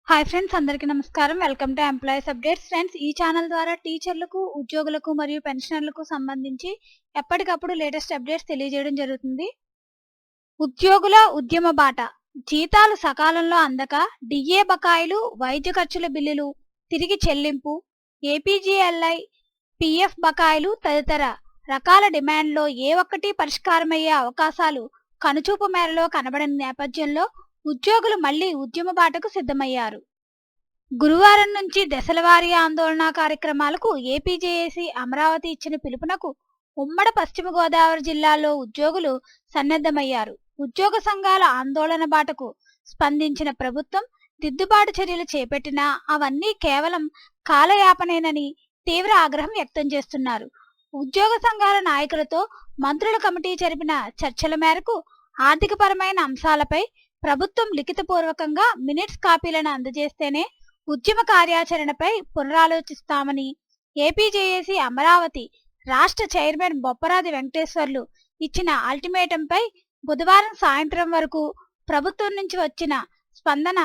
Hi friends, అందరికీ నమస్కారం. Welcome to employees updates. Friends, ఈ ఛానల్ ద్వారా టీచర్లకు, ఉద్యోగులకు మరియు పెన్షనర్లకు సంబంధించి ఎప్పటికప్పుడు లేటెస్ట్ అప్డేట్స్ తెలియజేయడం జరుగుతుంది. ఉద్యోగుల ఉద్యమ బాట. జీతాలు సకాలంలో అందక డిఏ బకాయిలు, వైద్య ఖర్చుల బిల్లులు తిరిగి చెల్లింపు, ఏపీజీఎల్ఐ, పీఎఫ్ బకాయిలు తదితర రకాల డిమాండ్లో ఏ ఒక్కటి పరిష్కారమయ్యే అవకాశాలు కనుచూపు మేరలో కనబడని నేపథ్యంలో ఉద్యోగులు మళ్లీ ఉద్యమ బాటకు సిద్ధమయ్యారు. గురువారం నుంచి దశలవారీ ఆందోళన కార్యక్రమాలకు ఏపీజేఏసీ అమరావతి ఇచ్చిన పిలుపునకు ఉమ్మడి పశ్చిమ గోదావరి జిల్లాలో ఉద్యోగులు సన్నద్ధమయ్యారు. ఉద్యోగ సంఘాల ఆందోళన బాటకు స్పందించిన ప్రభుత్వం దిద్దుబాటు చర్యలు చేపట్టినా అవన్నీ కేవలం కాలయాపనేనని తీవ్ర ఆగ్రహం వ్యక్తం చేస్తున్నారు. ఉద్యోగ సంఘాల నాయకులతో మంత్రుల కమిటీ జరిపిన చర్చల మేరకు ఆర్థికపరమైన అంశాలపై ప్రభుత్వం లిఖితపూర్వకంగా మినిట్స్ కాపీలను అందజేస్తేనే ఉద్యమ కార్యాచరణపై పునరాలోచిస్తామని ఏపీజేఏసీ అమరావతి రాష్ట్ర చైర్మన్ బొప్పరాది వెంకటేశ్వర్లు ఇచ్చిన అల్టిమేటంపై బుధవారం సాయంత్రం వరకు ప్రభుత్వం నుంచి వచ్చిన స్పందన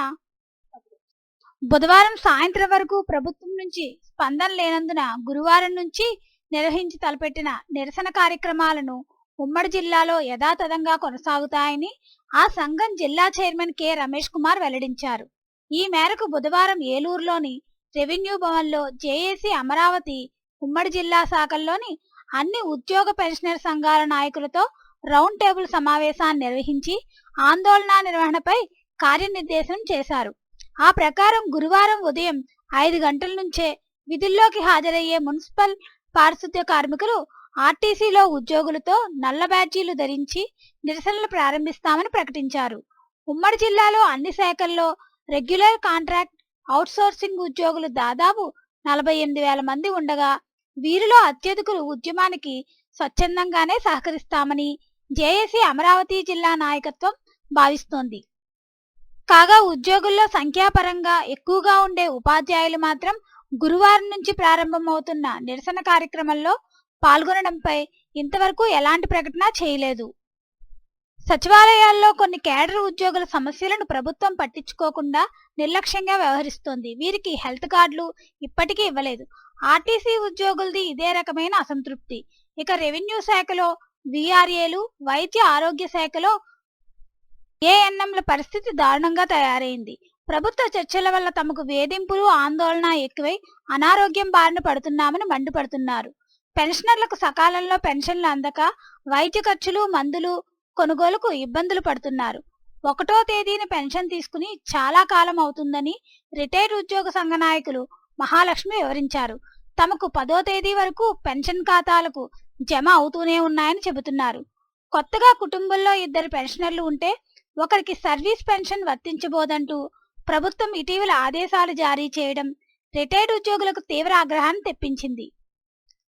లేనందున గురువారం నుంచి నిర్వహించి తలపెట్టిన నిరసన కార్యక్రమాలను ఉమ్మడి జిల్లాలో యథాతథంగా కొనసాగుతాయని ఆ సంఘం జిల్లా చైర్మన్ కె రమేష్ కుమార్ వెల్లడించారు. ఈ మేరకు బుధవారం ఏలూరులోని రెవెన్యూ భవన్లో జేఏసీ అమరావతి ఉమ్మడి జిల్లా శాఖల్లోని అన్ని ఉద్యోగ పెన్షనర్ సంఘాల నాయకులతో రౌండ్ టేబుల్ సమావేశాన్ని నిర్వహించి ఆందోళన నిర్వహణపై కార్యనిర్దేశనం చేశారు. ఆ ప్రకారం గురువారం ఉదయం 5 గంటల నుంచే విధుల్లోకి హాజరయ్యే మున్సిపల్ పారిశుద్ధ్య కార్మికులు ఆర్టీసీలో ఉద్యోగులతో నల్ల బ్యాడ్జీలు ధరించి నిరసనలు ప్రారంభిస్తామని ప్రకటించారు. ఉమ్మడి జిల్లాలో అన్ని శాఖల్లో రెగ్యులర్, కాంట్రాక్ట్, అవుట్సోర్సింగ్ ఉద్యోగులు దాదాపు 48,000 మంది ఉండగా వీరిలో అత్యధికులు ఉద్యమానికి స్వచ్ఛందంగానే సహకరిస్తామని జేఏసీ అమరావతి జిల్లా నాయకత్వం భావిస్తోంది. కాగా ఉద్యోగుల్లో సంఖ్యాపరంగా ఎక్కువగా ఉండే ఉపాధ్యాయులు మాత్రం గురువారం నుంచి ప్రారంభమవుతున్న నిరసన కార్యక్రమంలో పాల్గొనడంపై ఇంతవరకు ఎలాంటి ప్రకటన చేయలేదు. సచివాలయాల్లో కొన్ని కేడర్ ఉద్యోగుల సమస్యలను ప్రభుత్వం పట్టించుకోకుండా నిర్లక్ష్యంగా వ్యవహరిస్తోంది. వీరికి హెల్త్ కార్డులు ఇప్పటికీ ఇవ్వలేదు. ఆర్టీసీ ఉద్యోగులది ఇదే రకమైన అసంతృప్తి. ఇక రెవెన్యూ శాఖలో వీఆర్ఏలు, వైద్య ఆరోగ్య శాఖలో ఏఎన్ఎంల పరిస్థితి దారుణంగా తయారైంది. ప్రభుత్వ చర్చల వల్ల తమకు వేధింపులు, ఆందోళన ఎక్కువై అనారోగ్యం బారిన పడుతున్నామని మండిపడుతున్నారు. పెన్షనర్లకు సకాలంలో పెన్షన్లు అందక వైద్య ఖర్చులు, మందులు కొనుగోలుకు ఇబ్బందులు పడుతున్నారు. 1వ తేదీన పెన్షన్ తీసుకుని చాలా కాలం అవుతుందని రిటైర్డ్ ఉద్యోగ సంఘ నాయకులు మహాలక్ష్మి వివరించారు. తమకు 10వ తేదీ వరకు పెన్షన్ ఖాతాలకు జమ అవుతూనే ఉన్నాయని చెబుతున్నారు. కొత్తగా కుటుంబంలో 2 పెన్షనర్లు ఉంటే ఒకరికి సర్వీస్ పెన్షన్ వర్తించబోదంటూ ప్రభుత్వం ఇటీవల ఆదేశాలు జారీ చేయడం రిటైర్డ్ ఉద్యోగులకు తీవ్ర ఆగ్రహాన్ని తెప్పించింది.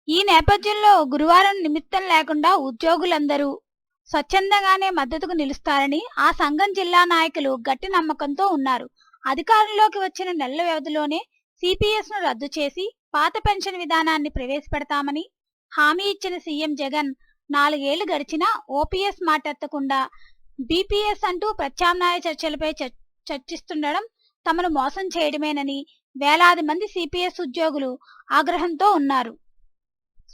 ఈ నేపథ్యంలో గురువారం నిమిత్తం లేకుండా ఉద్యోగులందరూ స్వచ్ఛందంగానే మద్దతుకు నిలుస్తారని ఆ సంఘం జిల్లా నాయకులు గట్టి నమ్మకంతో ఉన్నారు. అధికారంలోకి వచ్చిన నెలల వ్యవధిలోనే సిపిఎస్ ను రద్దు చేసి పాత పెన్షన్ విధానాన్ని ప్రవేశపెడతామని హామీ ఇచ్చిన సీఎం జగన్ 4 ఏళ్లు గడిచినా ఓపీఎస్ మాటెత్తకుండా బీపీఎస్ అంటూ ప్రత్యామ్నాయ చర్చలపై చర్చిస్తుండడం తమను మోసం చేయడమేనని వేలాది మంది సిపిఎస్ ఉద్యోగులు ఆగ్రహంతో ఉన్నారు.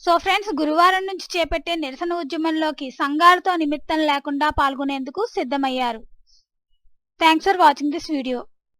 సో ఫ్రెండ్స్, గురువారం నుంచి చేపట్టే నిరసన ఉద్యమంలోకి సంఘాలతో నిమిత్తం లేకుండా పాల్గొనేందుకు సిద్ధమయ్యారు. Thanks for watching this video.